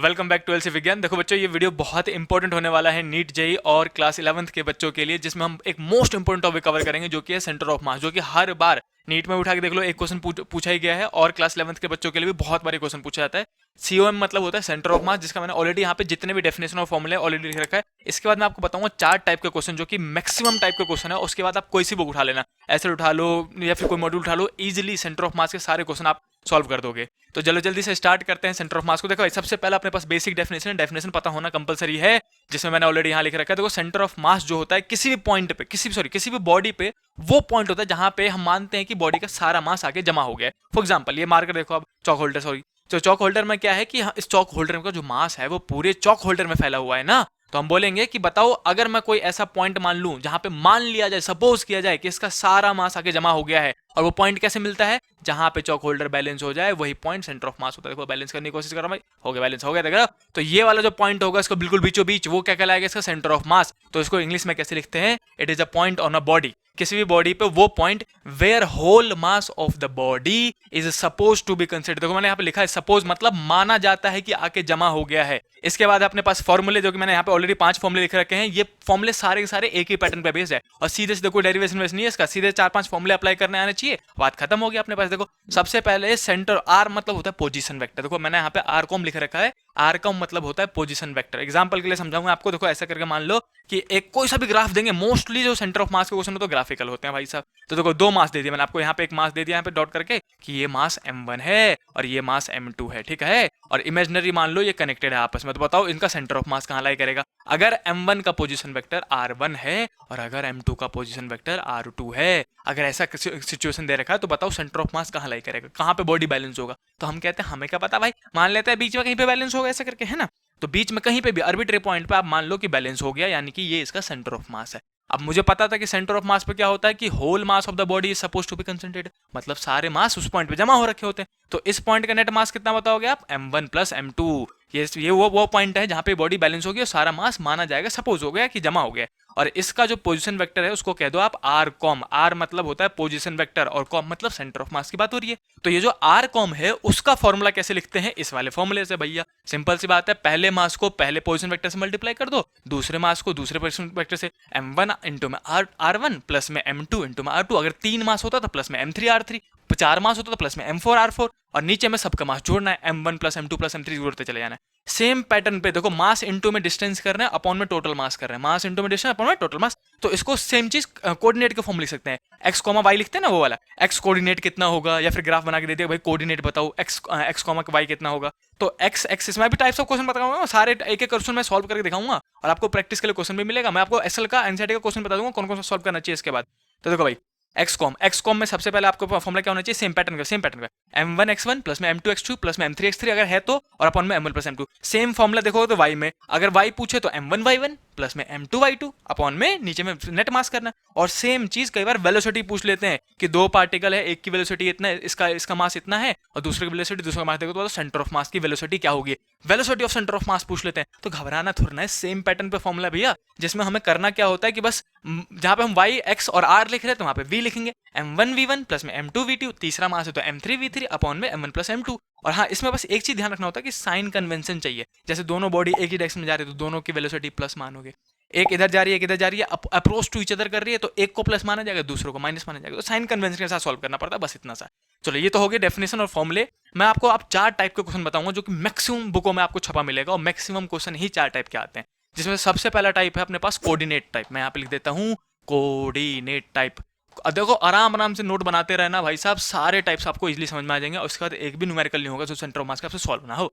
Welcome back to LC विज्ञान। देखो बच्चों, ये वीडियो बहुत इंपॉर्टेंट होने वाला है नीट जेई और क्लास 11th के बच्चों के लिए, जिसमें हम एक मोस्ट इंपॉर्टेंट टॉपिक कवर करेंगे जो कि है सेंटर ऑफ मास, जो कि हर बार नीट में उठा के देख लो एक क्वेश्चन पूछा ही गया है और क्लास 11th के बच्चों के लिए भी बहुत बार क्वेश्चन पूछा जाता है। सीओएम मतलब होता है सेंटर ऑफ मास, जिसका मैंने ऑलरेडी यहाँ पे जितने भी डेफिनेशन और फॉर्मूले ऑलरेडी लिख रखा है। इसके बाद मैं आपको बताऊंगा 4 टाइप के क्वेश्चन जो कि मैक्सिमम टाइप के क्वेश्चन है। उसके बाद आप कोई सी बुक उठा लेना, ऐसे उठा लो या फिर कोई मॉड्यूल उठा लो, इजिली सेंटर ऑफ मास के सारे क्वेश्चन आप सॉल्व कर दोगे। तो चलो जल्दी से स्टार्ट करते हैं सेंटर ऑफ मास को। देखो सबसे पहले अपने पास बेसिक डेफिनेशन पता होना कंपलसरी है, जिसमें मैंने ऑलरेडी यहाँ लिख रखा है। देखो सेंटर ऑफ मास जो होता है किसी भी पॉइंट पे, किसी भी बॉडी पे वो पॉइंट होता है जहां पे हम मानते हैं कि बॉडी का सारा मास आके जमा हो गया है। फॉर एग्जाम्पल ये मार्कर देखो, अब चौक होल्डर, सॉरी, तो चौक होल्डर में क्या है कि इस चौक होल्डर का जो मास है वो पूरे चौक होल्डर में फैला हुआ है ना। तो हम बोलेंगे कि बताओ अगर मैं कोई ऐसा पॉइंट मान लूं जहां पे मान लिया जाए, सपोज किया जाए कि इसका सारा मास आके जमा हो गया है, और वो पॉइंट कैसे मिलता है, जहां पे चौक होल्डर बैलेंस हो जाए वही पॉइंट सेंटर ऑफ मास होता है। देखो बैलेंस करने की कोशिश कर रहा हूं भाई, हो गया, बैलेंस हो गया, देखा। तो ये वाला जो पॉइंट होगा इसको बिल्कुल बीचों बीच, वो क्या कहलाएगा, इसका सेंटर ऑफ मास। तो इसको इंग्लिश में कैसे लिखते हैं, it is a point on a body. किसी भी बॉडी पे वो point where whole mass of the body is suppose to be consider. देखो मैंने यहाँ पे लिखा है सपोज, मतलब माना जाता है कि आके जमा हो गया है। इसके बाद अपने पास फॉर्मूले, जो कि मैंने यहाँ पे ऑलरेडी 5 फॉर्मूले लिख रखे हैं। ये फॉर्मूले सारे के सारे एक ही पैटर्न पे बेस्ड है और सीधे सीधे कोई डेरिवेशन वेस नहीं है इसका, सीधे 4-5 फॉर्मूले अप्लाई करने आने चाहिए, बात खत्म हो गया अपने पास। देखो सबसे पहले सेंटर, आर मतलब होता है पोजीशन वेक्टर। देखो मैंने यहाँ पे आर कॉम लिख रखा है, आर कॉम मतलब होता है पोजीशन वेक्टर। एग्जांपल के लिए समझाऊंगा आपको। देखो ऐसा करके मान लो कि एक कोई सा भी ग्राफ देंगे, मोस्टली जो सेंटर ऑफ मास के क्वेश्चन तो ग्राफिकल होते हैं भाई साहब। तो देखो 2 मास दे दिया मैंने आपको, यहाँ पे एक मास दे दिया यहाँ पे डॉट करके कि ये मास m1 है और ये मास m2 है, ठीक है। और इमेजिनरी मान लो ये कनेक्टेड है आपस में, तो बताओ इनका सेंटर ऑफ मास कहाँ लाई करेगा। अगर m1 का पोजीशन वेक्टर r1 है और अगर m2 का पोजीशन वेक्टर r2 है, अगर ऐसा सिचुएशन दे रखा है, तो बताओ सेंटर ऑफ मास कहाँ लाई करेगा, कहाँ पे बॉडी बैलेंस होगा। तो हम कहते हैं हमें क्या पता भाई, मान लेते हैं बीच में कहीं पे बैलेंस होगा ऐसा करके, है ना। तो बीच में कहीं पे भी आर्बिट्री पॉइंट पे आप मान लो कि बैलेंस हो गया, यानी कि ये इसका सेंटर ऑफ मास है। अब मुझे पता था कि सेंटर ऑफ मास पे क्या होता है कि whole mass of the body is suppose to be concentrated, मतलब सारे मास उस पॉइंट पे जमा हो रखे होते हैं। तो इस पॉइंट का नेट मास कितना बताओगे आप, m1 प्लस m2। ये वो पॉइंट है जहां पे बॉडी बैलेंस होगी और सारा मास माना जाएगा, सपोज हो गया कि जमा हो गया। और इसका जो पोजीशन वेक्टर है उसको कह दो आप आर कॉम। आर मतलब होता है पोजीशन वेक्टर और कॉम मतलब सेंटर ऑफ मास की बात हो रही है। तो ये जो आर कॉम है उसका फॉर्मूला कैसे लिखते हैं, इस वाले फॉर्मूले से भैया। सिंपल सी बात है, पहले मास को पहले पोजीशन वेक्टर से मल्टीप्लाई कर दो, दूसरे मास को दूसरे पोजीशन वेक्टर से। m1 इंटू में r1 प्लस में m2 इंटू में r2। अगर 3 मास होता तो प्लस में m3 r3, 4 मास होता तो प्लस में m4 r4, और नीचे में सबका मास जोड़ना है, m1 plus m2 plus m3 जोड़ते चले जाना है। सेम पैटर्न पे देखो, मास इनटू में डिस्टेंस कर रहे हैं, अपॉन में टोटल मास कर रहे हैं, मास इनटू में डिस्टेंस अपॉन में टोटल मास। तो इसको सेम चीज कोऑर्डिनेट के फॉर्म लिख सकते हैं, x कॉमा y लिखते हैं ना वो वाला, x कोऑर्डिनेट कितना होगा, या फिर ग्राफ बना के दे दिया भाई कोऑर्डिनेट बताओ x कॉमा y कितना होगा। तो x एक्सिस में भी टाइप्स ऑफ क्वेश्चन बताऊंगा, सारे एक एक क्वेश्चन मैं सॉल्व करके दिखाऊंगा और आपको प्रैक्टिस के लिए क्वेश्चन भी मिलेगा। मैं आपको एसएल का एनसीईआरटी का क्वेश्चन बता दूंगा कौन कौन सा सॉल्व करना चाहिए इसके बाद। तो देखो भाई एक्स कॉम में सबसे पहले आपको फॉर्मूला क्या होना चाहिए, सेम पैटर्न का m1 x1 प्लस में m2 x2 प्लस में m3 x3 अगर है तो, और अपन में m1 plus m2। Same formula देखो तो y में, अगर y पूछे तो m1 y1 प्लस में m2 y2 अपॉन में नीचे में नेट मास करना। और सेम चीज कई बार वेलोसिटी पूछ लेते हैं कि 2 पार्टिकल है, एक की वेलोसिटी इतना है, इसका मास इतना है, और दूसरे की वेलोसिटी दूसरा मास देखो तो सेंटर ऑफ मास की वेलोसिटी क्या होगी, वेलोसिटी ऑफ सेंटर ऑफ मास पूछ लेते हैं। तो घबराना थोड़ा है, सेम पैटर्न पे फॉर्मूला भैया, जिसमें हमें करना क्या होता है कि बस जहां पे हम y x और r लिख रहे हैं तो वहां पे v लिखेंगे, m1 v1 प्लस में m2 v2, तीसरा मास है तो m3 v3 अपॉन में m1 प्लस m2। और हाँ, इसमें बस एक चीज ध्यान रखना होता है कि साइन कन्वेंशन चाहिए, जैसे दोनों बॉडी एक ही डायरेक्शन में जा रही है तो दोनों की वेलोसिटी प्लस मानोगे, एक इधर जा रही है एक इधर जा रही है, अप्रोच टू ईच अदर कर रही है तो एक को प्लस माना जाएगा दूसरों को माइनस माना जाएगा। तो साइन कन्वेंशन के साथ सॉल्व करना पड़ता है, बस इतना सा। चलो ये तो हो गया डेफिनेशन और फॉर्मूले। मैं आपको आप 4 टाइप के क्वेश्चन बताऊंगा जो कि मैक्सिमम बुकों में आपको छपा मिलेगा, और मैक्सिमम क्वेश्चन ही 4 टाइप के आते हैं, जिसमें सबसे पहला टाइप है अपने पास कोऑर्डिनेट टाइप। मैं यहाँ पे लिख देता हूँ कोऑर्डिनेट टाइप। देखो आराम से नोट बनाते रहना भाई साहब, सारे टाइप्स आपको इजीली समझ में आ जाएंगे और उसके बाद एक भी न्यूमेरिकल नहीं होगा जो सेंटर ऑफ मास का आपसे सॉल्व ना हो।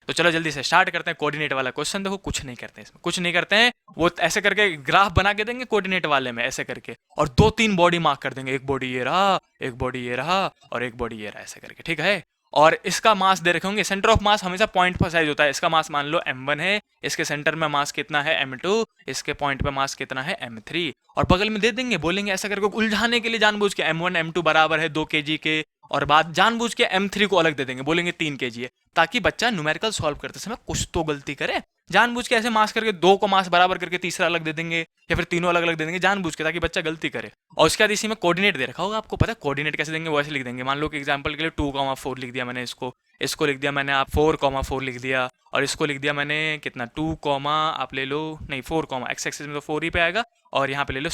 तो चलो जल्दी से स्टार्ट करते हैं कोऑर्डिनेट वाला क्वेश्चन। देखो कुछ नहीं करते हैं इसमें, कुछ नहीं करते हैं, वो ऐसे करके ग्राफ बना के देंगे कोऑर्डिनेट वाले में ऐसे करके, और 2-3 बॉडी मार्क कर देंगे, एक बॉडी ये रहा, एक बॉडी ये रहा, और एक बॉडी ये रहा, ऐसे करके, ठीक है। और इसका मास दे रखे होंगे, सेंटर ऑफ मास हमेशा पॉइंट पर साइज होता है। इसका मास मान लो m1 है, इसके सेंटर में मास कितना है m2, इसके पॉइंट पे मास कितना है m3, और बगल में दे देंगे, बोलेंगे ऐसा करके उलझाने के लिए जानबूझ के m1 m2 बराबर है 2 kg के, और बाद जानबूझ के m3 को अलग दे देंगे, बोलेंगे 3 kg है, ताकि बच्चा न्यूमेरिकल सॉल्व करते समय कुछ तो गलती करे जानबूझ के ऐसे मास करके दो को मास बराबर करके तीसरा अलग दे देंगे या फिर तीनों अलग अलग दे देंगे जानबूझ के, ताकि बच्चा गलती करे। और उसके बाद इसी में कोऑर्डिनेट दे रखा होगा, आपको पता है कोऑर्डिनेट कैसे देंगे, वो ऐसे लिख देंगे। मान लो कि एग्जांपल के लिए 2,4 लिख दिया मैंने, इसको लिख दिया मैंने आप 4,4 लिख दिया, और इसको लिख दिया मैंने कितना 2, आप ले लो नहीं 4, एक्स एक्सिस में तो 4 ही पे आएगा, और यहाँ पे ले लो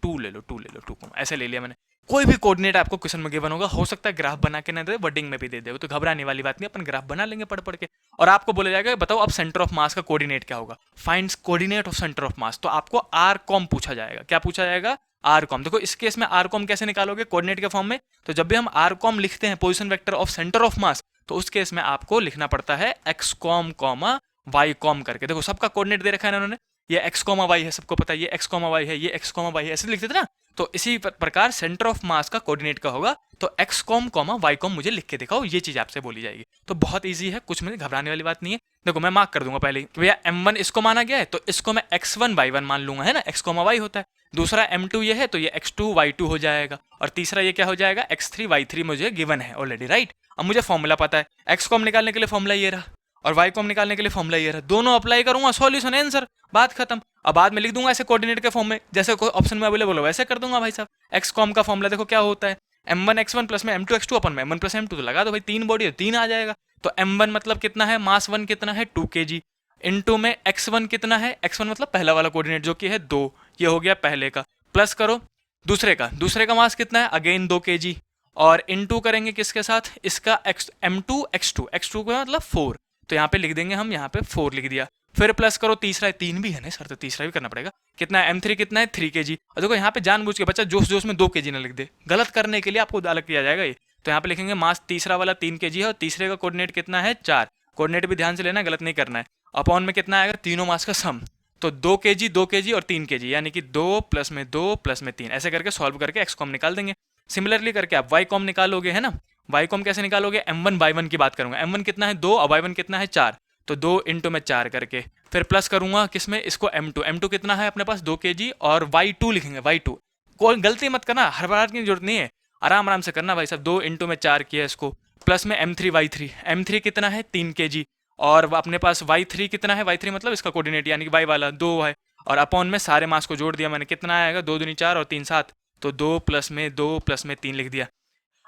2 ले लो 2, ऐसे ले लिया मैंने। कोई भी कोऑर्डिनेट आपको क्वेश्चन में गिवन होगा, हो सकता है ग्राफ बना के ना दे, वर्डिंग में भी दे दे, वो तो घबराने वाली बात नहीं, अपन ग्राफ बना लेंगे पढ़ पढ़ के। और आपको बोला जाएगा बताओ अब सेंटर ऑफ मास का कोऑर्डिनेट क्या होगा, find coordinate of centre of mass. तो आपको आर कॉम पूछा जाएगा, क्या पूछा जाएगा, आर कॉम। देखो इस केस में आर कॉम कैसे निकालोगे कोऑर्डिनेट के फॉर्म में, तो जब भी हम आर कॉम लिखते हैं position vector of centre of mass, तो उस केस में आपको लिखना पड़ता है X com comma Y com करके। देखो सबका कोऑर्डिनेट दे रखा है ना उन्होंने, ये एक्स कॉमा वाई है, सबको पता है ये एक्स कॉमा वाई है, ये एक्स कॉमा वाई है, ऐसे लिखते थे ना। तो इसी प्रकार सेंटर ऑफ मास का कोऑर्डिनेट का होगा, तो X com comma Y com मुझे लिख के दिखाओ, ये चीज आपसे बोली जाएगी। तो बहुत इजी है, कुछ में घबराने वाली बात नहीं है। देखो मैं मार्क कर दूंगा पहले कि भैया m1 इसको माना गया है, तो इसको मैं x1 y1 मान लूंगा, है ना, x कॉमा y होता है। दूसरा m2 ये है, तो ये x2 y2 हो जाएगा, और तीसरा ये क्या हो जाएगा x3 y3 मुझे गिवन है ऑलरेडी, राइट। अब मुझे फॉर्मूला पता है, एक्स कॉम निकालने के लिए फॉर्मूला ये रहा, और वाई कॉम निकालने के लिए फॉर्मूला ये रहा, दोनों अप्लाई करूंगा, सॉल्यूशन आंसर, बात खत्म। अब बाद में लिख दूंगा ऐसे कोऑर्डिनेट के फॉर्म में, जैसे ऑप्शन में अवेलेबल हो वैसे कर दूंगा भाई साहब। एक्स कॉम का फॉर्मूला देखो क्या होता है, m1 x1 प्लस में m2 x2 अपन में m1 प्लस m2, तो लगा दो भाई, 3 बॉडी है 3 आ जाएगा। तो m1 मतलब कितना है, मास 1 कितना है 2 kg, इनटू में x1 कितना है, x1 मतलब पहला वाला कोऑर्डिनेट जो कि है 2, ये हो गया पहले का, प्लस करो दूसरे का मास कितना है, अगेन 2 kg, और इनटू करेंगे किसके साथ, इसका m2 x2 का मतलब 4, तो यहाँ पे लिख देंगे हम, यहाँ पे 4 लिख दिया। फिर प्लस करो तीसरा, 3 भी है ना सर, तो तीसरा भी करना पड़ेगा, कितना है m3 कितना है 3 kg। और देखो यहाँ पे जानबूझ के बच्चा जोश जोश में 2 kg ना लिख दे, गलत करने के लिए आपको अलग किया जाएगा ये। तो यहाँ पे लिखेंगे मास तीसरा वाला 3 kg है, और तीसरे का कोऑर्डिनेट कितना है 4, कोऑर्डिनेट भी ध्यान से लेना, गलत नहीं करना है। अपॉन में कितना आएगा, तीनों मास का सम, तो 2 kg और 3 kg, यानी कि 2 प्लस में 2 प्लस में 3, ऐसे करके सॉल्व करके एक्स कॉम निकाल देंगे। सिमिलरली करके आप वाई कॉम निकालोगे, है ना। वाई कॉम कैसे निकालोगे, m1 y1 की बात करूंगा, m1 कितना है 2 और y1 कितना है 4, तो 2 इंटू में 4 करके फिर प्लस करूंगा किसमें, इसको m2 कितना है अपने पास 2 kg, और y2 लिखेंगे, y2 कोई गलती मत करना, हर बार की जरूरत नहीं है, आराम आराम से करना भाई साहब। 2 इंटू में 4 किया इसको, प्लस में m3 कितना है 3 kg, और अपने पास y3 कितना है, y3 मतलब इसका कोऑर्डिनेट यानी कि y वाला 2 है, और अपॉन में सारे मास को जोड़ दिया मैंने, कितना आएगा 2 दूनी 4 और 3 7, तो 2 प्लस में 2 प्लस में 3 लिख दिया।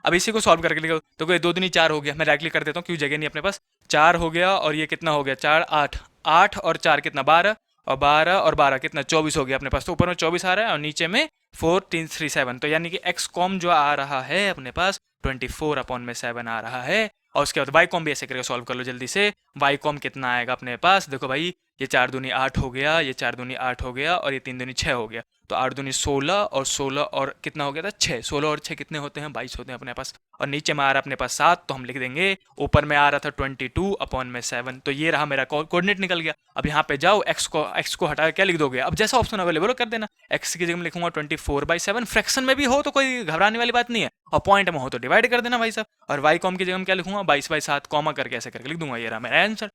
अब इसी को सॉल्व करके लिखो, तो कोई 2 दूनी 4 हो गया, मैं डायरेक्टली कर देता हूँ क्यों जगह नहीं अपने पास, 4 हो गया, और ये कितना हो गया 4 8 और 4 कितना 12, और 12 कितना 24 हो गया अपने पास। तो ऊपर में 24 आ रहा है और नीचे में 4 3 3 7, तो यानी कि एक्स कॉम जो आ रहा है अपने पास 24/7 आ रहा है। और उसके बाद वाई कॉम भी ऐसे करके सॉल्व कर लो जल्दी से। वाई कॉम कितना आएगा अपने पास, देखो भाई ये 4 दूनी 8 हो गया, ये 4 दूनी 8 हो गया, और ये 3 दूनी 6 हो गया, तो 8 दूनी 16 और 16 और कितना हो गया था 6, 16 और 6 कितने होते हैं 22 होते हैं अपने पास। और नीचे में आ रहा अपने पास 7, तो हम लिख देंगे, ऊपर में आ रहा था 22/7, तो ये रहा मेरा कोऑर्डिनेट निकल गया। अब यहाँ पे जाओ एक्स को हटा के क्या लिख दोगे, अब जैसा ऑप्शन अवेलेबल कर देना, एक्स की जगह में लिखूंगा 24/7, फ्रैक्शन में भी हो तो कोई घबराने वाली बात नहीं है, और पॉइंट में हो तो डिवाइड कर देना भाई साहब। और वाई कॉम की जगह में क्या लिखूंगा 22/7 कॉमा करके ऐसे करके लिख दूंगा, ये रहा मेरा आंसर।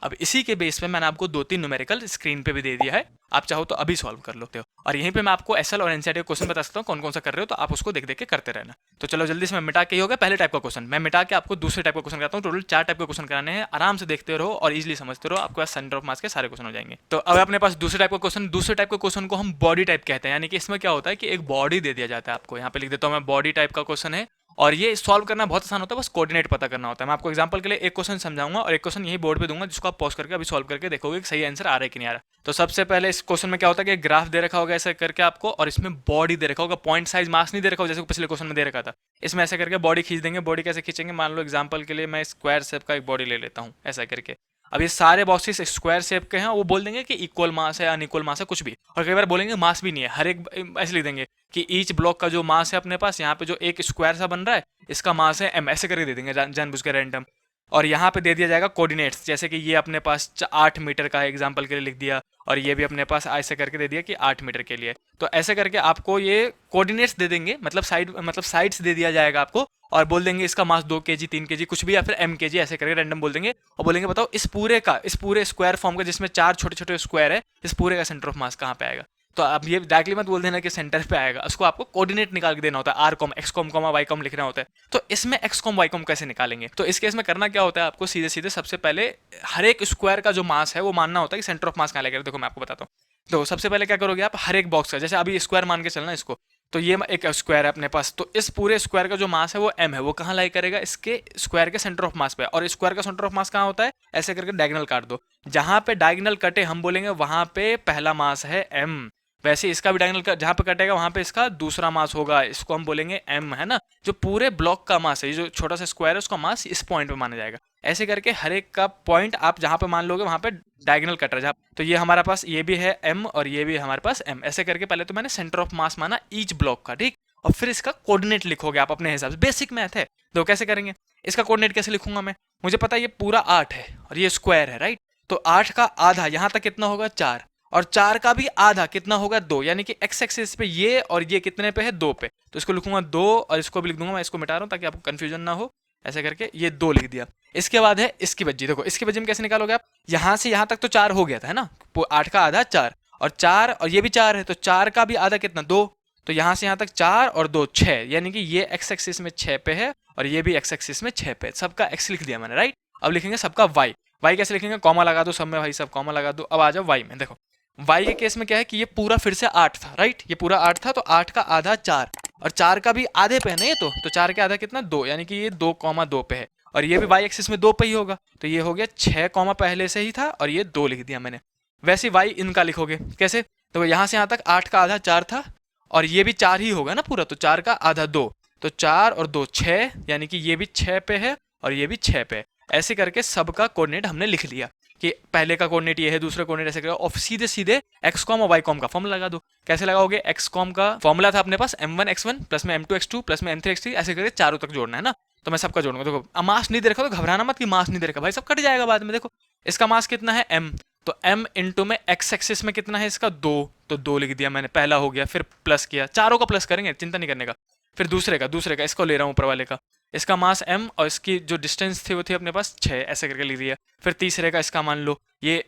अब इसी के बेस पे मैंने आपको 2-3 न्यूमेरिकल स्क्रीन पे भी दे दिया है, आप चाहो तो अभी सॉल्व कर लेते हो, और यहीं पे मैं आपको एसएल और एनसीईआरटी का क्वेश्चन बता सकता हूँ कौन कौन सा कर रहे हो, तो आप उसको देख देख के करते रहना। तो चलो जल्दी से मैं मिटा के ही होगा पहले टाइप का क्वेश्चन, मैं मिटा के आपको दूसरे टाइप का क्वेश्चन कराता हूँ। टोटल 4 टाइप के क्वेश्चन कराने हैं, आराम से देखते रहो और इजीली समझते रहो, आपके पास सेंटर ऑफ मास के सारे क्वेश्चन हो जाएंगे। तो अब अपने पास दूसरे टाइप का क्वेश्चन, दूसरे टाइप के क्वेश्चन को हम बॉडी टाइप कहते हैं, यानी कि इसमें क्या होता है कि एक बॉडी दे दिया जाता है आपको, यहाँ पे लिख देता हूँ मैं, बॉडी टाइप का क्वेश्चन है, और ये सॉल्व करना बहुत आसान होता है, बस कोऑर्डिनेट पता करना होता है। मैं आपको एग्जांपल के लिए एक क्वेश्चन समझाऊंगा और एक क्वेश्चन यही बोर्ड पे दूंगा, जिसको आप पॉज करके अभी सॉल्व करके देखोगे कि सही आंसर आ रहा है कि नहीं आ रहा। तो सबसे पहले इस क्वेश्चन में क्या होता है कि ग्राफ दे रखा होगा ऐसे करके आपको, और इसमें बॉडी दे रखा होगा, पॉइंट साइज मास नहीं दे रखा होगा जैसे पिछले क्वेश्चन में दे रखा था। इसमें ऐसे करके बॉडी खींच देंगे। बॉडी कैसे खींचेंगे, मान लो एग्जाम्पल के लिए मैं स्क्वायर शेप का एक बॉडी ले लेता हूँ ऐसा करके। अब ये सारे बॉक्सेस स्क्वायर शेप के हैं, वो बोल देंगे कि इक्वल मास है अनइक्वल मास है कुछ भी, और कई बार बोलेंगे मास भी नहीं है, हर एक ऐसे लिख देंगे कि ईच ब्लॉक का जो मास है अपने पास, यहाँ पे जो एक स्क्वायर सा बन रहा है इसका मास है m, ऐसे करके दे देंगे जानबूझ के रैंडम। और यहाँ पे दे दिया जाएगा कोऑर्डिनेट्स, जैसे कि ये अपने पास 8 मीटर का है एग्जाम्पल के लिए लिख दिया, और ये भी अपने पास ऐसे करके दे दिया कि 8 मीटर के लिए। तो ऐसे करके आपको ये कोऑर्डिनेट्स दे देंगे, मतलब साइड्स दे दिया जाएगा आपको, और बोल देंगे इसका मास 2 kg 3 kg कुछ भी, या फिर m kg ऐसे करके रैंडम बोल देंगे, और बोलेंगे बताओ इस पूरे स्क्वायर फॉर्म का जिसमें 4 छोटे छोटे स्क्वायर है, इस पूरे का सेंटर ऑफ मास कहाँ पे आएगा। तो अब ये डायरेक्टली मत बोल देना कि सेंटर पे आएगा, उसको आपको कोऑर्डिनेट निकाल के देना होता है, R com X com comma Y com लिखना होता है। तो इसमें एक्स कॉम वाई कॉम कैसे निकालेंगे? तो इस केस में करना क्या होता है, आपको सीधे सीधे सबसे पहले हर एक स्क्वायर का जो मास है वो मानना होता है कि सेंटर ऑफ मास कहाँ लगेगा। देखो मैं आपको बताता हूँ। तो सबसे पहले क्या करोगे आप, हर एक बॉक्स का, जैसे अभी स्क्वायर मान के चलना इसको, तो ये एक स्क्वायर है अपने पास, तो इस पूरे स्क्वायर का जो मास है वो m है, वो कहाँ लाई करेगा, इसके स्क्वायर के सेंटर ऑफ मास पे। और स्क्वायर का सेंटर ऑफ मास कहाँ होता है, ऐसे करके डायगोनल काट दो, जहां पे डायगोनल कटे हम बोलेंगे वहां पे पहला मास है m। वैसे इसका भी डायगोनल जहां पे कटेगा वहां पे इसका दूसरा मास होगा, इसको हम बोलेंगे m, है ना। जो पूरे ब्लॉक का मास है, ये जो छोटा सा स्क्वायर है उसका मास इस पॉइंट पे माना जाएगा। ऐसे करके हर एक का पॉइंट आप जहां पे मान लोगे वहां पे डायगोनल कट रहा है। तो ये हमारे पास ये भी है m और ये भी है हमारे पास m। ऐसे करके पहले तो मैंने सेंटर ऑफ मास माना ईच ब्लॉक का, ठीक। और फिर इसका कोऑर्डिनेट लिखोगे आप अपने हिसाब से, बेसिक मैथ है। तो कैसे करेंगे, इसका कोऑर्डिनेट कैसे लिखूंगा मैं, मुझे पता है ये पूरा 8 है और ये स्क्वायर है, राइट। तो 8 का आधा यहाँ तक कितना होगा 4, और 4 का भी आधा कितना होगा 2, यानी कि एक्स एक्सिस पे ये और ये कितने पे है 2 पे। तो इसको लिखूंगा 2 और इसको भी लिख दूंगा, मैं इसको मिटा रहा हूँ ताकि आपको कंफ्यूजन ना हो। ऐसे करके ये 2 लिख दिया। इसके बाद है इसकी बज्जी। देखो इसकी बज्जी में कैसे निकालोगे आप, यहाँ से यहाँ तक तो 4 हो गया था, है ना। 8 का आधा 4 और 4 और ये भी 4 है, तो 4 का भी आधा कितना 2। तो यहाँ से यहाँ तक 4 और 2 6, यानी कि ये एक्स एक्सिस में 6 पे है और ये भी एक्स एक्सिस में 6 पे। सबका एक्स लिख दिया मैंने, राइट। अब लिखेंगे सबका वाई। वाई कैसे लिखेंगे, कॉमा लगा दो सब में भाई, सब कॉमा लगा दो। अब आ जाओ वाई में। देखो वाई के केस में क्या है कि ये पूरा फिर से 8 था, राइट। ये पूरा 8 था, तो 8 का आधा 4 और 4 का भी आधे पे है ना ये, तो 4 के आधा कितना 2, यानी कि ये 2,2 पे है और ये भी वाई एक्सिस में 2 पे ही होगा। तो ये हो गया 6 कॉमा पहले से ही था और ये 2 लिख दिया मैंने। वैसे वाई इनका लिखोगे कैसे, तो यहाँ से यहाँ तक 8 का आधा 4 था और ये भी 4 ही होगा ना पूरा, तो 4 का आधा 2, तो 4 और 2 6, यानी कि ये भी 6 पे है और ये भी 6 पे है। ऐसे करके सबका कोऑर्डिनेट हमने लिख लिया कि पहले का कोऑर्डिनेट ये है, दूसरा कोऑर्डिनेट ऐसे करेगा। और सीधे सीधे एक्स कॉम और वाई कॉम का फॉर्मूला लगा दो। कैसे लगाओगे, एक्स कॉम का फॉर्मूला था अपने पास m1 x1 प्लस में m2 x2 प्लस में m3 x3, ऐसे करके चारों तक जोड़ना है ना। तो मैं सबका जोड़ूंगा। देखो मास नहीं दे रखा तो घबराना मत कि मास नहीं दे रखा, भाई सब कट जाएगा बाद में। देखो इसका मास कितना है m, तो m इंटू में एक्स एक्सिस में कितना है इसका 2, तो 2 लिख दिया मैंने, पहला हो गया। फिर प्लस किया, चारों का प्लस करेंगे, चिंता नहीं करने का। फिर दूसरे का इसको ले रहा हूँ ऊपर वाले का, इसका मास m और इसकी जो डिस्टेंस थी वो थी अपने पास 6, ऐसे करके लिख दिया। फिर तीसरे का इसका मान लो, ये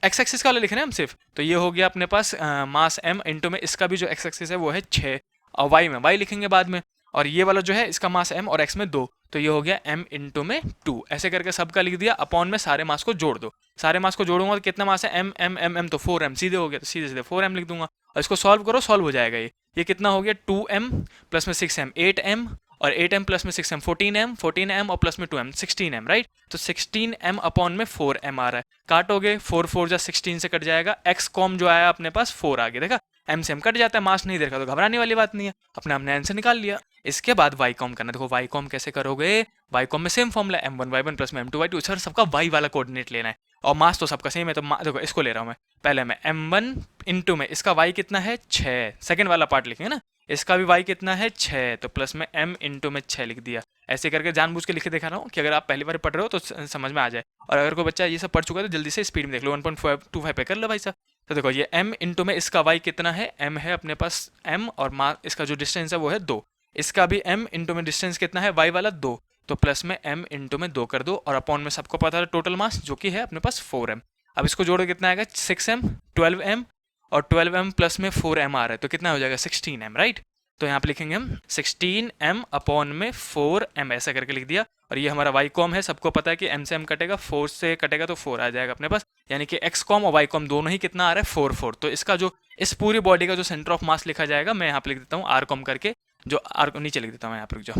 एक्स एक्सिस का वाला लिख रहे हैं हम सिर्फ, तो ये हो गया अपने पास मास m इंटू में इसका भी जो एक्स एक्सिस है वो है 6 और वाई में वाई लिखेंगे बाद में, और ये वाला जो है इसका मास m और x में 2, तो ये हो गया m इंटू में 2। ऐसे करके सबका लिख दिया, अपॉन में सारे मास को जोड़ दो। सारे मास को जोड़ूंगा तो कितना मास है m m m m, तो 4m सीधे हो गया, तो सीधे सीधे 4m लिख दूंगा। और इसको सॉल्व करो, सॉल्व हो जाएगा। ये कितना हो गया 2m प्लस में 6m 8m और 8m प्लस में 6m 14m 14m और प्लस में 2m 16m, राइट। तो 16m अपॉन में 4m आ रहा है। काटोगे 4 4 जा 16 से कट जाएगा। एक्स कॉम जो आया अपने पास 4 आ गया, देखा m से m कट जाता है, मास नहीं देखा तो घबराने वाली बात नहीं है, अपने हमने आंसर निकाल लिया। इसके बाद वाई कॉम करना। देखो वाई कॉम कैसे करोगे, वाई कॉम में same formula m1 y1 plus में m2 y2, सर सबका वाई वाला कोऑर्डिनेट लेना है और मास तो सबका सेम है। तो देखो इसको ले रहा हूँ मैं, पहले मैं m1 इंटू में इसका y कितना है 6, सेकंड वाला पार्ट लिखेंगे ना, इसका भी y कितना है 6, तो प्लस में m इंटू में 6 लिख दिया। ऐसे करके जानबूझ के लिखे दिखा रहा हूँ कि अगर आप पहली बार पढ़ रहे हो तो समझ में आ जाए, और अगर कोई बच्चा ये सब पढ़ चुका है तो जल्दी से स्पीड में देख लो, 1.25 पे कर लो भाई साहब। तो देखो ये m इंटू में इसका y कितना है, m है अपने पास m और इसका जो डिस्टेंस है वो है 2, इसका भी m इंटू में डिस्टेंस कितना है y वाला 2, तो प्लस में m इंटू में 2 कर दो, और अपॉन में सबको पता है टोटल मास जो कि है अपने पास 4m। अब इसको जोड़ो कितना आएगा 6m 12m और 12m प्लस में 4m आ रहा है, तो कितना हो जाएगा 16m, राइट। तो यहाँ पे लिखेंगे हम 16m अपॉन में 4m, ऐसा करके लिख दिया। और ये हमारा y कॉम है, सबको पता है कि m से m कटेगा, 4 से कटेगा तो 4 आ जाएगा अपने पास, यानी कि x कॉम और y कॉम दोनों ही कितना आ रहा है 4 4। तो इसका जो इस पूरी बॉडी का जो सेंटर ऑफ मास लिखा जाएगा, मैं यहाँ पे लिख देता हूँ r कॉम करके, जो आर को नीचे लिख देता हूँ यहाँ पर, जो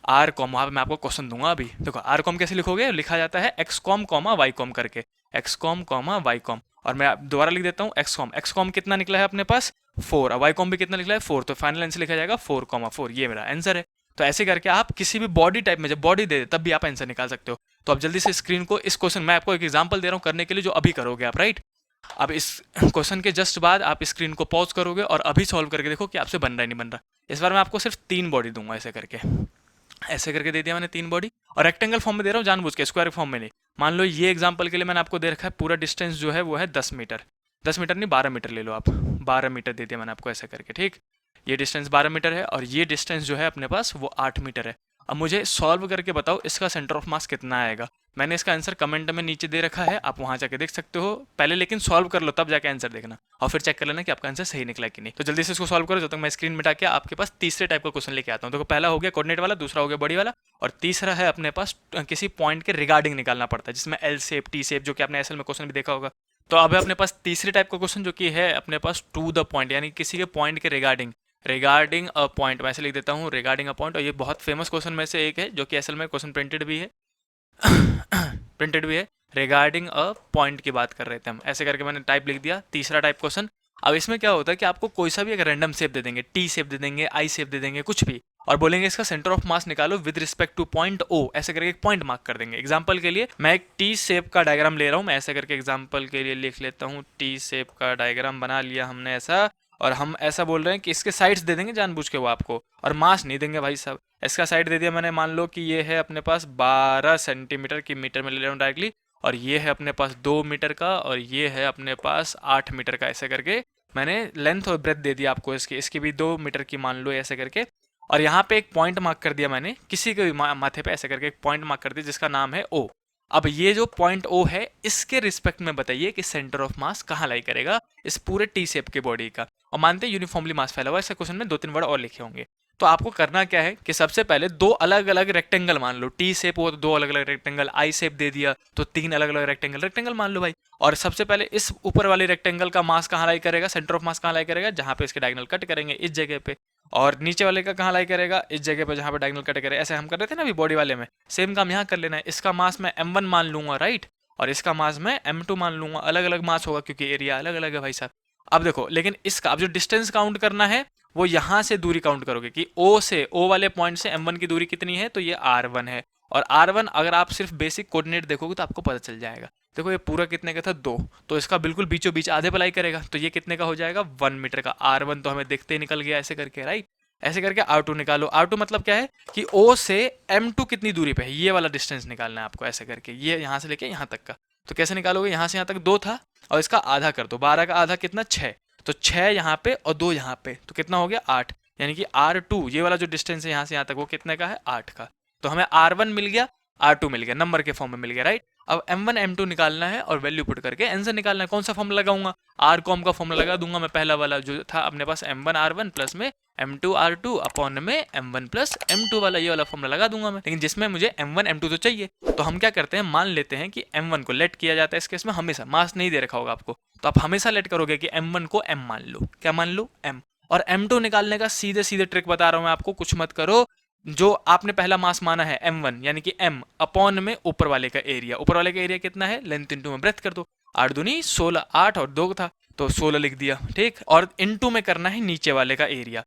आर कॉम, वहाँ पर मैं आपको क्वेश्चन दूंगा अभी। देखो आर कॉम कैसे लिखोगे, लिखा जाता है X com comma Y com करके, X com comma Y com. और मैं दोबारा लिख देता हूँ एक्स कॉम कितना निकला है अपने पास 4, और वाई कॉम भी कितना निकला है 4, तो फाइनल आंसर लिखा जाएगा 4,4, ये मेरा आंसर है। तो ऐसे करके आप किसी भी बॉडी टाइप में जब बॉडी दे तब भी आप आंसर निकाल सकते हो। तो अब जल्दी से स्क्रीन को, इस क्वेश्चन मैं आपको एक एग्जांपल दे रहा हूँ करने के लिए, जो अभी करोगे आप, राइट। अब इस क्वेश्चन के जस्ट बाद आप स्क्रीन को पॉज करोगे और अभी सॉल्व करके देखो कि आपसे बन रहा है नहीं बन रहा। इस बार मैं आपको सिर्फ 3 बॉडी दूंगा, ऐसे करके दे दिया मैंने 3 बॉडी, और रेक्टेंगल फॉर्म में दे रहा हूँ जानबूझ के, स्क्वायर फॉर्म में नहीं। मान लो ये एग्जांपल के लिए मैंने आपको दे रखा है पूरा डिस्टेंस जो है वो है 10 मीटर, 10 मीटर नहीं 12 मीटर ले लो आप, 12 मीटर दे दिया मैंने आपको ऐसे करके, ठीक। ये डिस्टेंस 12 मीटर है और ये डिस्टेंस जो है अपने पास वो 8 मीटर है। अब मुझे सॉल्व करके बताओ इसका सेंटर ऑफ मास कितना आएगा। मैंने इसका आंसर कमेंट में नीचे दे रखा है, आप वहां जाके देख सकते हो पहले, लेकिन सॉल्व कर लो तब जाके आंसर देखना और फिर चेक कर लेना कि आपका आंसर सही निकला कि नहीं। तो जल्दी से इसको सॉल्व करो, जब तक मैं स्क्रीन मिटा के आपके पास तीसरे टाइप का क्वेश्चन लेके आता हूँ। देखो पहला हो गया कोऑर्डिनेट वाला, दूसरा हो गया बॉडी वाला, और तीसरा है अपने पास किसी पॉइंट के रिगार्डिंग निकालना पड़ता है, जिसमें एल शेप, टी शेप, जो कि आपने एसएल में क्वेश्चन भी देखा होगा। तो अब है अपने पास तीसरे टाइप का क्वेश्चन जो कि है अपने पास टू द पॉइंट, यानी किसी के पॉइंट के रिगार्डिंग अ पॉइंट। मैं ऐसे लिख देता हूँ रिगार्डिंग अ पॉइंट, और ये बहुत फेमस क्वेश्चन में से एक है जो कि असल में क्वेश्चन प्रिंटेड भी है प्रिंटेड भी है। रिगार्डिंग अ पॉइंट की बात कर रहे थे हम, ऐसे करके मैंने टाइप लिख दिया, तीसरा टाइप क्वेश्चन। अब इसमें क्या होता है कि आपको कोई सा भी एक रैंडम शेप दे देंगे, टी शेप दे देंगे, आई शेप दे देंगे, कुछ भी, और बोलेंगे इसका सेंटर ऑफ मास निकालो with respect to point O, ऐसे करके एक पॉइंट मार्क कर देंगे। एग्जांपल के लिए मैं एक टी शेप का डायग्राम ले रहा हूँ, मैं ऐसे करके एग्जांपल के लिए लिख लेता हूँ, टी शेप का डायग्राम बना लिया हमने ऐसा, और हम ऐसा बोल रहे हैं कि इसके साइड्स दे देंगे जानबूझ के वो आपको, और मास नहीं देंगे भाई साहब। इसका साइड दे दिया मैंने, मान लो कि ये है अपने पास 12 सेंटीमीटर की, मीटर में ले रहा हूँ डायरेक्टली, और ये है अपने पास 2 मीटर का, और ये है अपने पास 8 मीटर का, ऐसे करके मैंने लेंथ और ब्रेथ दे दिया आपको इसकी भी 2 मीटर की मान लो, ऐसे करके। और यहाँ पे एक पॉइंट मार्क कर दिया मैंने, किसी के भी माथे पे ऐसे करके एक पॉइंट मार्क कर दिया जिसका नाम है ओ। अब ये जो पॉइंट ओ है इसके रिस्पेक्ट में बताइए कि सेंटर ऑफ मास कहाँ लाई करेगा इस पूरे टी शेप के बॉडी का, और मानते हैं यूनिफॉर्मली मास फैला हुआ है। ऐसे क्वेश्चन में 2-3 वर्ड और लिखे होंगे। तो आपको करना क्या है कि सबसे पहले दो अलग अलग रेक्टेंगल मान लो, टी शेप हो तो 2 अलग अलग रेक्टेंगल, आई शेप दे दिया तो 3 अलग अलग रेक्टेंगल मान लो भाई। और सबसे पहले इस ऊपर वाले रेक्टेंगल का मास कहाँ लाई करेगा, सेंटर ऑफ मास कहाँ लाई करेगा, जहां पे इसके डायगोनल कट करेंगे इस जगह पे, और नीचे वाले का कहाँ लाई करेगा, इस जगह पे जहां पे डायगोनल कट करेगा। ऐसे हम कर रहे थे ना अभी बॉडी वाले में, सेम काम यहाँ कर लेना है। इसका मास मैं m1 मान लूंगा, राइट, और इसका मास मैं m2 मान लूंगा। अलग अलग मास होगा क्योंकि एरिया अलग अलग है भाई साहब। अब देखो, लेकिन इसका अब जो डिस्टेंस काउंट करना है वो यहाँ से दूरी काउंट करोगे कि O से, O वाले पॉइंट से M1 की दूरी कितनी है, तो ये R1 है। और R1 अगर आप सिर्फ बेसिक कोऑर्डिनेट देखोगे तो आपको पता चल जाएगा। देखो ये पूरा कितने का था, 2, तो इसका बिल्कुल बीचों बीच आधे पलाई करेगा, तो ये कितने का हो जाएगा, 1 मीटर का। R1 तो हमें देखते ही निकल गया, ऐसे करके, राइट। ऐसे करके R2 निकालो। R2 मतलब क्या है कि O से M2 कितनी दूरी पे है, ये वाला डिस्टेंस निकालना है आपको, ऐसे करके, ये यहाँ से लेके यहाँ तक का। तो कैसे निकालोगे, यहाँ से यहाँ तक 2 था और इसका आधा कर दो, 12 का आधा कितना, 6, तो 6 यहाँ पे और 2 यहाँ पे, तो कितना हो गया, 8। यानी कि R2 ये वाला जो डिस्टेंस है यहाँ से यहाँ तक वो कितने का है, 8 का। तो हमें R1 मिल गया, R2 मिल गया, नंबर के फॉर्म में मिल गया, राइट। अब M1 M2 निकालना है और वैल्यू पुट करके आंसर निकालना है। कौन सा फॉर्म लगाऊंगा, R-COM का फॉर्म लगा दूंगा मैं, पहला वाला जो था अपने पास M1 R1 प्लस में M2 R2 अपॉन में M1 प्लस M2 वाला, ये वाला फॉर्मूला लगा दूंगा मैं। लेकिन जिसमें मुझे M1 M2 तो चाहिए, तो हम क्या करते हैं, मान लेते हैं कि M1 को लेट किया जाता है। इस केस में हमेशा मास नहीं दे रखा होगा आपको, तो आप हमेशा लेट करोगे कि M1 को M मान लो, क्या मान लो, M। और M2 निकालने का सीधे सीधे ट्रिक बता रहा हूं मैं आपको, कुछ मत करो। जो आपने पहला मास माना है M1 यानी कि M अपॉन में ऊपर वाले का एरिया, ऊपर वाले का एरिया कितना है, लेंथ इंटू में ब्रेथ कर दो, 8 दूनी 16, 8 और 2 था तो 16 लिख दिया, ठीक। और इंटू में करना है नीचे वाले का एरिया,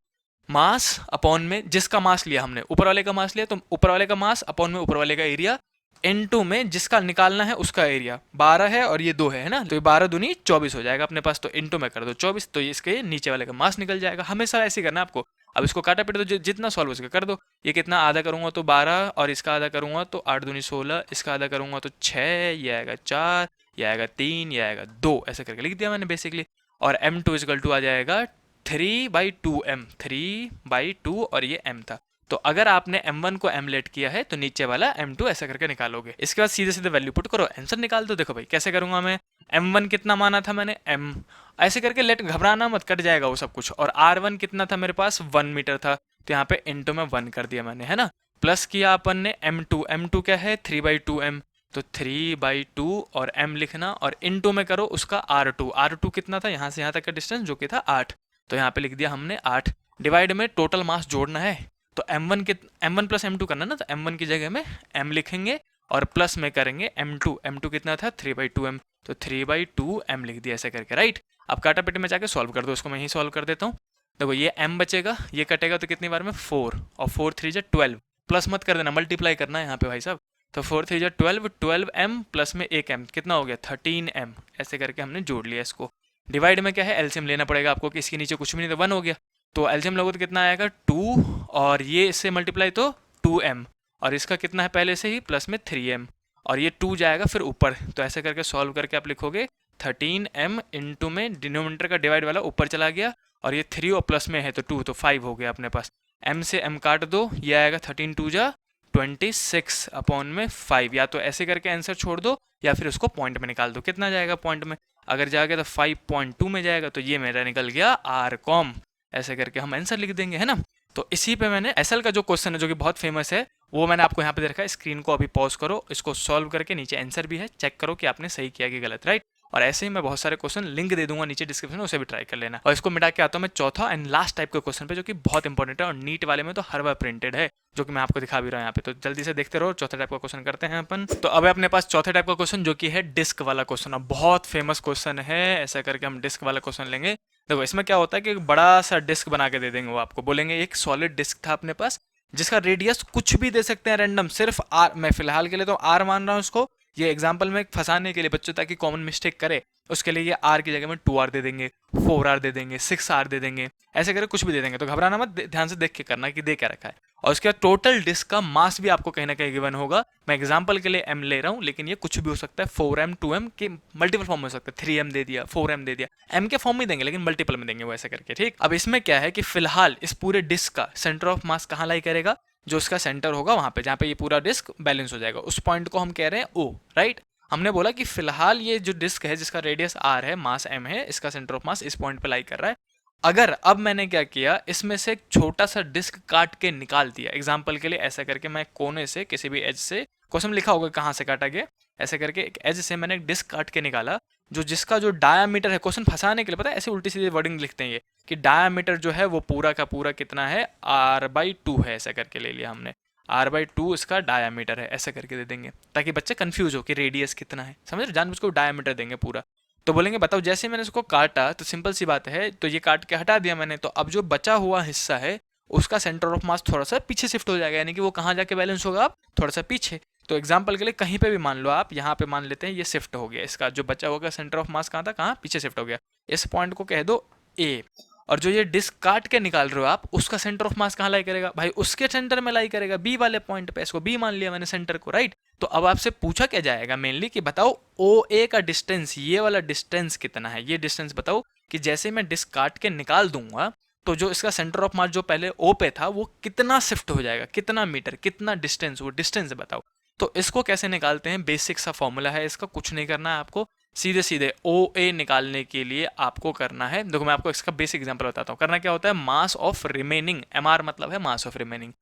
मास अपॉन में जिसका मास लिया हमने, ऊपर वाले का मास लिया तो ऊपर वाले का मास अपॉन में ऊपर वाले का एरिया, N2 में जिसका निकालना है उसका एरिया। 12 है और ये 2 है ना, तो ये 12 दूनी 24 हो जाएगा अपने पास, तो N2 में कर दो 24, तो इसके नीचे वाले का मास निकल जाएगा। हमेशा ऐसे करना है आपको। अब इसको काटा पीटा तो जितना सॉल्व हो सके कर दो। ये कितना, आधा करूंगा तो 12 और इसका आधा करूंगा तो 8 दूनी 16, इसका आधा करूंगा तो 6, ये आएगा 4, ये आएगा 3, ये आएगा 2, ऐसे करके लिख दिया मैंने बेसिकली। और M2 इक्वल टू आ जाएगा 3/2M, 3/2 और ये M था। तो अगर आपने M1 को M लेट किया है तो नीचे वाला M2 ऐसा करके निकालोगे। इसके बाद सीधे सीधे वैल्यू पुट करो, आंसर निकाल दो। देखो भाई कैसे करूंगा मैं, M1 कितना माना था मैंने, M, ऐसे करके लेट, घबराना मत, कट जाएगा वो सब कुछ। और R1 कितना था मेरे पास, 1 मीटर था, तो यहाँ पे इंटू में 1 कर दिया मैंने, है ना। प्लस किया अपन ने M2, M2 क्या है, 3/2M, तो 3/2 और M लिखना, और इंटू में करो उसका R2, R2 कितना था यहाँ से यहाँ तक का डिस्टेंस जो कि था 8, तो यहाँ पे लिख दिया हमने 8, डिवाइड में टोटल मास जोड़ना है, तो M1 प्लस M2 करना ना, तो M1 की जगह में M लिखेंगे और प्लस में करेंगे M2 कितना था, 3/2M, तो 3/2M लिख दिया ऐसे करके, राइट। अब काटा पेटी में जाके सॉल्व कर दो, इसको मैं ही सॉल्व कर देता हूँ। देखो ये M बचेगा, ये कटेगा तो कितनी बार में, 4, और 4 3 जा 12, प्लस मत कर देना, मल्टीप्लाई करना है यहाँ पे भाई साहब। तो 4 3 जा 12, 12M प्लस में एक M कितना हो गया, 13M, ऐसे करके हमने जोड़ लिया इसको। डिवाइड में क्या है, एलसीएम लेना पड़ेगा आपको, कि इसके नीचे कुछ भी नहीं, तो 1 हो गया, तो एलसीएम लोगोगे तो कितना आएगा, 2, और ये इससे मल्टीप्लाई तो 2M, और इसका कितना है पहले से ही प्लस में 3M, और ये 2 जाएगा फिर ऊपर, तो ऐसे करके सॉल्व करके आप लिखोगे 13M इंटू में डिनोमिनेटर का डिवाइड वाला ऊपर चला गया, और ये 3 और प्लस में है तो 2, तो 5 हो गया अपने पास। M से M काट दो, ये आएगा 13 2 जा 26/5, या तो ऐसे करके आंसर छोड़ दो या फिर उसको पॉइंट में निकाल दो। कितना जाएगा पॉइंट में? अगर जाएगा तो 5.2 में जाएगा, तो ये मेरा निकल गया आर कॉम। ऐसे करके हम आंसर लिख देंगे, है ना। तो इसी पे मैंने एसएल का जो क्वेश्चन है जो कि बहुत फेमस है वो मैंने आपको यहाँ पे दे रखा है। स्क्रीन को अभी पॉज करो, इसको सॉल्व करके नीचे आंसर भी है, चेक करो कि आपने सही किया कि गलत, राइट। और ऐसे ही मैं बहुत सारे क्वेश्चन लिंक दे दूंगा नीचे डिस्क्रिप्शन में, उसे भी ट्राई कर लेना। और इसको मिटा के आता हूँ मैं चौथा एंड लास्ट टाइप के क्वेश्चन पे, जो कि बहुत इंपॉर्टेंट है और नीट वाले में तो हर बार प्रिंटेड है, जो कि मैं आपको दिखा भी रहा हूँ यहाँ पे। तो जल्दी से देखते रहो, चौथे टाइप का क्वेश्चन करते हैं अपन। तो अब अपने पास चौथे टाइप का क्वेश्चन जो कि है डिस्क वाला क्वेश्चन। अब बहुत फेमस क्वेश्चन है, ऐसा करके हम डिस्क वाला क्वेश्चन लेंगे। देखो इसमें क्या होता है कि एक बड़ा सा डिस्क बना के दे देंगे, वो आपको बोलेंगे एक सॉलिड डिस्क था अपने पास जिसका रेडियस कुछ भी दे सकते हैं रैंडम, सिर्फ आर, मैं फिलहाल के लिए तो आर मान रहा हूँ उसको, ये एग्जांपल में फंसाने के लिए बच्चों ताकि कॉमन मिस्टेक करे, उसके लिए ये आर की जगह में 2r दे देंगे, 4r दे देंगे, 6r दे देंगे, ऐसे करके कुछ भी दे देंगे। तो घबराना मत, ध्यान से देख के करना कि दे क्या रखा है। और उसके बाद टोटल डिस्क का मास भी आपको कहीं ना कहीं गिवन होगा। मैं एग्जांपल के लिए m ले रहा हूँ, लेकिन ये कुछ भी हो सकता है, 4m 2m के मल्टीपल फॉर्म में हो सकता है, 3m दे दिया, 4m दे दिया, m के फॉर्म में देंगे लेकिन मल्टीपल में देंगे वो, ऐसे करके, ठीक। अब इसमें क्या है कि फिलहाल इस पूरे डिस्क का सेंटर ऑफ मास कहाँ लाई करेगा? जो इसका सेंटर होगा वहां पे, जहां पे ये पूरा डिस्क बैलेंस हो जाएगा, उस पॉइंट को हम कह रहे हैं ओ, राइट। हमने बोला कि फिलहाल ये जो डिस्क है जिसका रेडियस आर है, मास एम है, इसका सेंटर ऑफ मास इस पॉइंट पे लाई कर रहा है। अगर अब मैंने क्या किया, इसमें से एक छोटा सा डिस्क काट के निकाल दिया, एग्जांपल के लिए ऐसा करके मैं कोने से किसी भी एज से, क्वेश्चन लिखा होगा कहाँ से काटा गया, ऐसे करके एक एज से मैंने एक डिस्क काट के निकाला, जो जिसका जो डायामीटर है, क्वेश्चन फंसाने के लिए, पता है ऐसे उल्टी सीधी वर्डिंग लिखते हैं ये, कि डायामीटर जो है वो पूरा का पूरा कितना है, r/2 है, ऐसा करके ले लिया हमने, r/2 इसका डायामीटर है, ऐसे करके दे देंगे ताकि बच्चे कंफ्यूज हो कि रेडियस कितना है, समझ रहे, जानबूझ को डायामीटर देंगे पूरा। तो बोलेंगे बताओ, जैसे मैंने इसको काटा तो सिंपल सी बात है, तो ये काट के हटा दिया मैंने, तो अब जो बचा हुआ हिस्सा है उसका सेंटर ऑफ मास थोड़ा सा पीछे शिफ्ट हो जाएगा, यानी कि वो कहाँ जाके बैलेंस होगा, आप थोड़ा सा पीछे। तो एग्जाम्पल के लिए कहीं पे भी मान लो आप, यहाँ पे मान लेते हैं ये शिफ्ट हो गया, इसका जो बचा होगा सेंटर ऑफ मास कहाँ था, कहाँ पीछे शिफ्ट हो गया, इस पॉइंट को कह दो ए। और जो ये डिस्क काट के निकाल रहे हो आप, उसका सेंटर ऑफ मास कहाँ लाई करेगा भाई, उसके सेंटर में लाई करेगा, बी वाले पॉइंट पे, इसको बी मान लिया मैंने सेंटर को, राइट। तो अब आपसे पूछा क्या जाएगा मेनली कि बताओ ओ ए का डिस्टेंस, ये वाला डिस्टेंस कितना है, ये डिस्टेंस बताओ, कि जैसे मैं डिस्क काट के निकाल दूंगा तो जो इसका सेंटर ऑफ मास जो पहले ओ पे था वो कितना शिफ्ट हो जाएगा, कितना मीटर, कितना डिस्टेंस, वो डिस्टेंस बताओ। तो इसको कैसे निकालते हैं, बेसिक सा फॉर्मूला है इसका, कुछ नहीं करना है आपको, सीधे सीधे ओ ए निकालने के लिए आपको करना है, देखो मैं आपको इसका बेसिक एग्जांपल बताता हूँ। करना क्या होता है, mass of remaining, M R मतलब है मास ऑफ रिमेनिंग,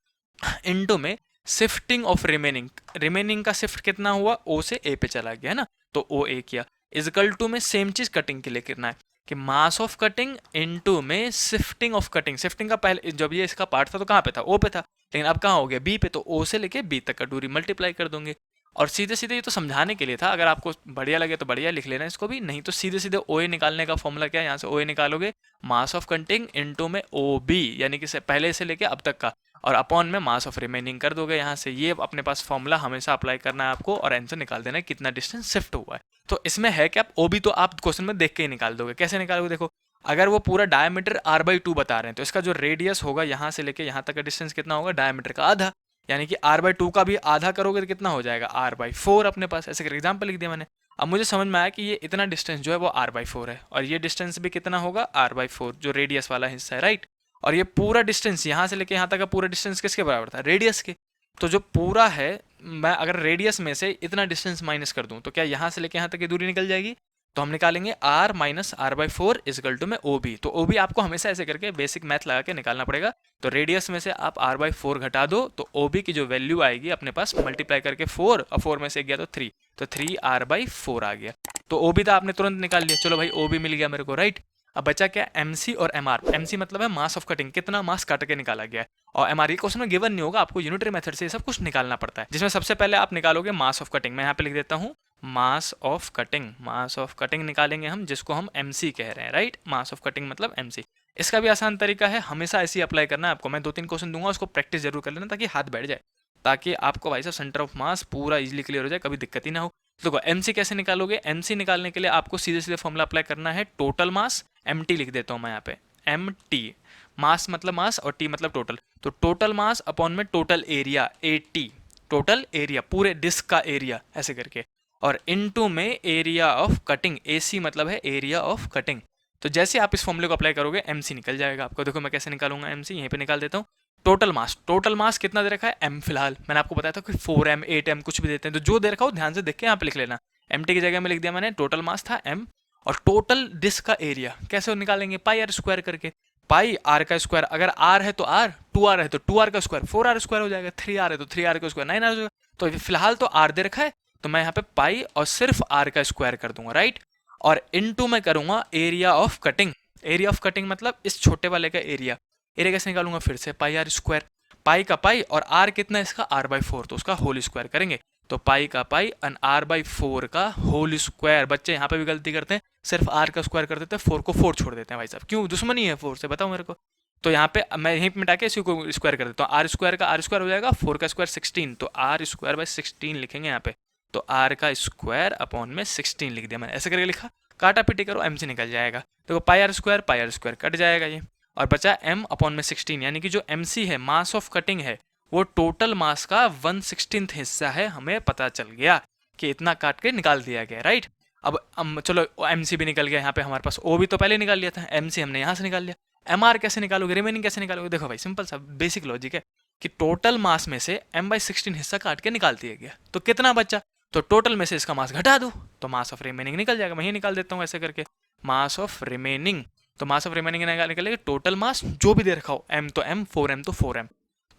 इनटू में शिफ्टिंग ऑफ रिमेनिंग, रिमेनिंग का शिफ्ट कितना हुआ, ओ से ए पे चला गया, है ना, तो ओ ए किया, इजकल टू में सेम चीज कटिंग के लिए करना है कि मास ऑफ कटिंग इनटू में शिफ्टिंग ऑफ कटिंग। शिफ्टिंग का पहले जब ये इसका पार्ट था तो कहाँ पे था, ओ पे था, लेकिन अब कहाँ हो गया, बी पे, तो ओ से लेके बी तक का दूरी मल्टीप्लाई कर दोगे। और सीधे सीधे ये तो समझाने के लिए था, अगर आपको बढ़िया लगे तो बढ़िया लिख लेना इसको भी, नहीं तो सीधे सीधे ओ ए निकालने का फॉर्मूला क्या है, यहाँ से ओ ए निकालोगे, मास ऑफ कटिंग इनटू में ओ बी, यानी कि पहले से लेके अब तक का, और अपॉन में मास ऑफ रिमेनिंग कर दोगे यहाँ से। ये अपने पास फॉर्मूला हमेशा अप्लाई करना है आपको, और आंसर निकाल देना है कितना डिस्टेंस शिफ्ट हुआ है। तो इसमें है कि आप ओ बी तो आप क्वेश्चन में देख के ही निकाल दोगे। कैसे निकालोगे, देखो अगर वो पूरा डायमीटर r/2 बता रहे हैं तो इसका जो रेडियस होगा यहाँ से लेके यहाँ तक का डिस्टेंस कितना होगा, डायमीटर का आधा, यानी कि r/2 का भी आधा करोगे तो कितना हो जाएगा, r/4 अपने पास, ऐसे कर एग्जाम्पल लिख दिया मैंने। अब मुझे समझ में आया कि ये इतना डिस्टेंस जो है वो r/4 है, और ये डिस्टेंस भी कितना होगा, r/4, जो रेडियस वाला हिस्सा है, राइट। और ये पूरा डिस्टेंस यहाँ से लेके यहाँ तक का पूरा डिस्टेंस किसके बराबर था, रेडियस के। तो जो पूरा है, मैं अगर रेडियस में से इतना डिस्टेंस माइनस कर दूं तो क्या यहाँ से लेके यहाँ तक की दूरी निकल जाएगी, तो हम निकालेंगे r minus r/4 is equal to में ओ बी। तो ओ बी आपको हमेशा ऐसे करके बेसिक मैथ लगा के निकालना पड़ेगा। तो रेडियस में से आप r/4 घटा दो तो ओ बी की जो वैल्यू आएगी अपने पास मल्टीप्लाई करके 4, और 4 में से गया तो 3, तो 3r/4 आ गया। तो ओ बी तो आपने तुरंत निकाल लिया, चलो भाई ओ बी मिल गया मेरे को, राइट। अब बचा क्या, MC और MR। MC मतलब है मास ऑफ कटिंग, कितना मास काट के निकाला गया है, और MR ये क्वेश्चन में गिवन नहीं होगा, आपको यूनिटरी मेथड से ये सब कुछ निकालना पड़ता है, जिसमें सबसे पहले आप निकालोगे मास ऑफ कटिंग। मैं यहाँ पे लिख देता हूँ mass of cutting, mass of cutting निकालेंगे हम, जिसको हम MC कह रहे हैं, राइट। मास ऑफ कटिंग मतलब MC। इसका भी आसान तरीका है, हमेशा ऐसे ही अप्लाई करना है आपको। मैं 2-3 क्वेश्चन दूंगा, उसको प्रैक्टिस जरूर कर लेना ताकि हाथ बैठ जाए, ताकि आपको भाई साहब सेंटर ऑफ मास पूरा इजीली क्लियर हो जाए, कभी दिक्कत ही ना हो। देखो MC कैसे निकालोगे, MC निकालने के लिए आपको सीधे सीधे फॉर्मूला अप्लाई करना है, टोटल मास, MT लिख देता हूँ मैं यहाँ पे, MT, मास मतलब मास और T मतलब टोटल, तो टोटल मास अपॉन में total area, AT, total area पूरे डिस्क का एरिया, ऐसे करके, और इनटू में एरिया ऑफ कटिंग, AC मतलब है एरिया ऑफ कटिंग। तो जैसे आप इस फॉर्मूले को अप्लाई करोगे MC निकल जाएगा आपको। देखो मैं कैसे निकालूंगा MC, यहीं पे निकाल देता हूँ, टोटल मास कितना दे रखा है m, फिलहाल मैंने आपको बताया था कि 4m 8m कुछ भी देते हैं, तो जो दे रखा हो ध्यान से देख के यहाँ पे लिख लेना। mt की जगह में लिख दिया मैंने, टोटल मास था m, और टोटल डिस्क का एरिया कैसे निकालेंगे, पाई आर स्क्वायर करके। पाई आर का स्क्वायर, अगर आर है तो आर, 2r है तो 2r का स्क्वायर, 4r स्क्वायर हो जाएगा, 3r है तो 3r का स्क्वायर, 9r हो जाएगा। तो फिलहाल तो आर दे रखा है, तो मैं यहाँ पे पाई और सिर्फ आर का स्क्वायर कर दूंगा, राइट। और इनटू मैं करूंगा area of cutting. Area of cutting मतलब इस छोटे वाले का एरिया। एरिया कैसे निकालूंगा, फिर से पाई आर स्क्वायर, पाई का पाई और आर कितना है इसका, r बाई 4, तो उसका होल स्क्वायर करेंगे। तो पाई का पाई और r बाई 4 का होल स्क्वायर। बच्चे यहाँ पे भी गलती करते हैं, सिर्फ r का स्क्वायर कर देते हैं, 4 को 4 छोड़ देते हैं भाई साहब, क्यों दुश्मनी है 4 से, बताओ मेरे को। तो यहाँ पे मैं यहीं पे मिटा के इसी को स्क्वायर कर देता हूँ, आर स्क्वायर का आर स्क्वायर हो जाएगा, 4 का स्क्वायर 16, तो आर स्क्वायर बाई 16 लिखेंगे यहाँ पे। तो आर का स्क्वायर अपॉन में 16 लिख दिया मैंने, ऐसे करके लिखा, काटा पीटी करो एम से निकल जाएगा। तो पाई आर स्क्वायर कट जाएगा ये, और बचा m अपॉन में 16, यानी कि जो mc है, मास ऑफ कटिंग है, वो टोटल मास का 1/16 हिस्सा है। हमें पता चल गया कि इतना काट के निकाल दिया गया, राइट। अब चलो mc भी निकल गया, यहाँ पे हमारे पास o भी तो पहले निकाल लिया था, mc हमने यहाँ से निकाल लिया। mr कैसे निकालोगे, रिमेनिंग कैसे निकालोगे, देखो भाई सिंपल सा बेसिक लॉजिक है कि टोटल मास में से m/16 हिस्सा काट के निकाल दिया गया, तो कितना बचा, तो टोटल में से इसका मास घटा दो, तो मास ऑफ रिमेनिंग निकल जाएगा। मैं ही निकाल देता हूँ ऐसे करके, मास ऑफ रिमेनिंग। तो मास ऑफ रिमेनिंग निकलेगा टोटल मास जो भी दे रखा हो, m तो m, 4m तो 4m,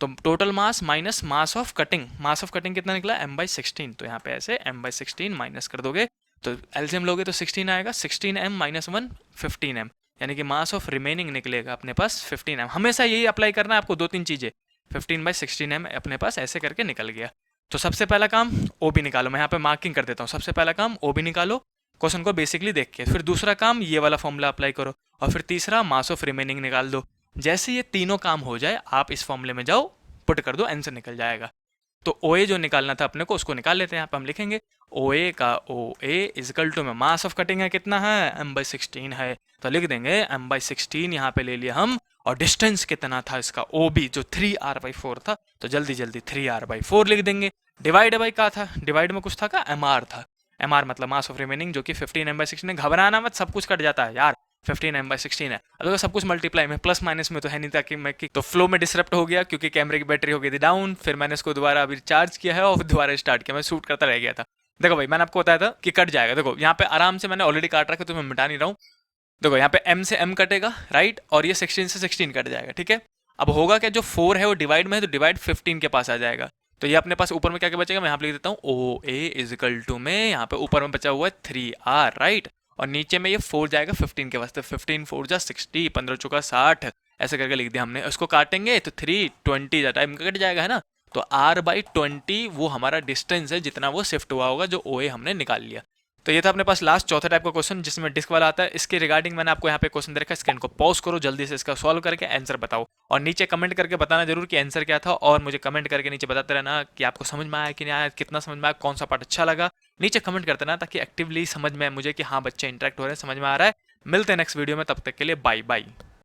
तो total mass minus mass of cutting. Mass of cutting कितना निकला, m/16, तो यहाँ पे ऐसे m/16 माइनस कर दोगे, तो एलसीएम लोगे तो 16 आएगा, 16m माइनस 1 15m, यानी कि मास ऑफ रिमेनिंग निकलेगा अपने पास 15m। हमेशा यही अप्लाई करना है आपको, 2-3 चीजें, 15/16m अपने पास ऐसे करके निकल गया। तो सबसे पहला काम OB निकालो, मैं यहाँ पे मार्किंग कर देता हूँ, सबसे पहला काम OB निकालो क्वेश्चन को बेसिकली देख के, फिर दूसरा काम ये वाला फॉर्मूला अप्लाई करो, और फिर तीसरा मास ऑफ रिमेनिंग निकाल दो। जैसे ये तीनों काम हो जाए, आप इस फॉर्मूले में जाओ, पुट कर दो, आंसर निकल जाएगा। तो OA जो निकालना था अपने को, उसको निकाल लेते हैं। यहाँ पे हम लिखेंगे OA का OA इजकल टू में मास ऑफ कटिंग है कितना है, m/16 है, तो लिख देंगे m/16 यहाँ पे ले लिया हम, और डिस्टेंस कितना था इसका OB जो 3r/4 था, तो जल्दी जल्दी 3r/4 लिख देंगे। डिवाइड बाई का था, डिवाइड में कुछ था का mr था, mr मतलब मास ऑफ रिमेनिंग जो कि 15m/16 है। घबराना मत, सब कुछ कट जाता है यार, 15m/16 है। अगर सब कुछ मल्टीप्लाई में, प्लस माइनस में तो है नहीं, ताकि मैं तो फ्लो में डिसरप्ट हो गया क्योंकि कैमरे की बैटरी हो गई थी डाउन, फिर मैंने इसको दोबारा अभी चार्ज किया है और दोबारा स्टार्ट किया, मैं शूट करता रह गया था। देखो भाई मैंने आपको बताया था कि कट जाएगा, देखो यहाँ पे आराम से मैंने ऑलरेडी काट रखा है तो मैं मिटा नहीं रहा हूँ। देखो यहाँ पे m से m कटेगा, राइट, और ये 16 से 16 कट जाएगा, ठीक है। अब होगा क्या, जो 4 है वो डिवाइड में है, तो डिवाइड 15 के पास आ जाएगा, तो ये अपने पास ऊपर में क्या क्या बचेगा, मैं यहाँ पे लिख देता हूँ OA इजकल टू में, यहाँ पे ऊपर में बचा हुआ है 3r, राइट, और नीचे में ये 4 जाएगा 15 के वास्ते, 15 4 जा 60, 15 चौका 60, ऐसे करके लिख दिया हमने। इसको काटेंगे तो 320 जा टाइम कट जाएगा, है ना। तो r/20 वो हमारा डिस्टेंस है जितना वो शिफ्ट हुआ होगा, जो OA हमने निकाल लिया। तो ये था अपने पास लास्ट चौथा टाइप का क्वेश्चन जिसमें डिस्क वाला आता है। इसके रिगार्डिंग मैंने आपको यहाँ पे क्वेश्चन दे रखा है, इसके इनको पॉज करो, जल्दी से इसका सॉल्व करके आंसर बताओ, और नीचे कमेंट करके बताना जरूर कि आंसर क्या था, और मुझे कमेंट करके नीचे बताते रहना कि आपको समझ में आया कि नहीं आया, कितना समझ में आया, कौन सा पार्ट अच्छा लगा, नीचे कमेंट करते रहना ताकि एक्टिवली समझ में आए मुझे कि हाँ बच्चे इंटरेक्ट हो रहे हैं, समझ में आ रहा है। मिलते हैं नेक्स्ट वीडियो में, तब तक के लिए बाय बाय।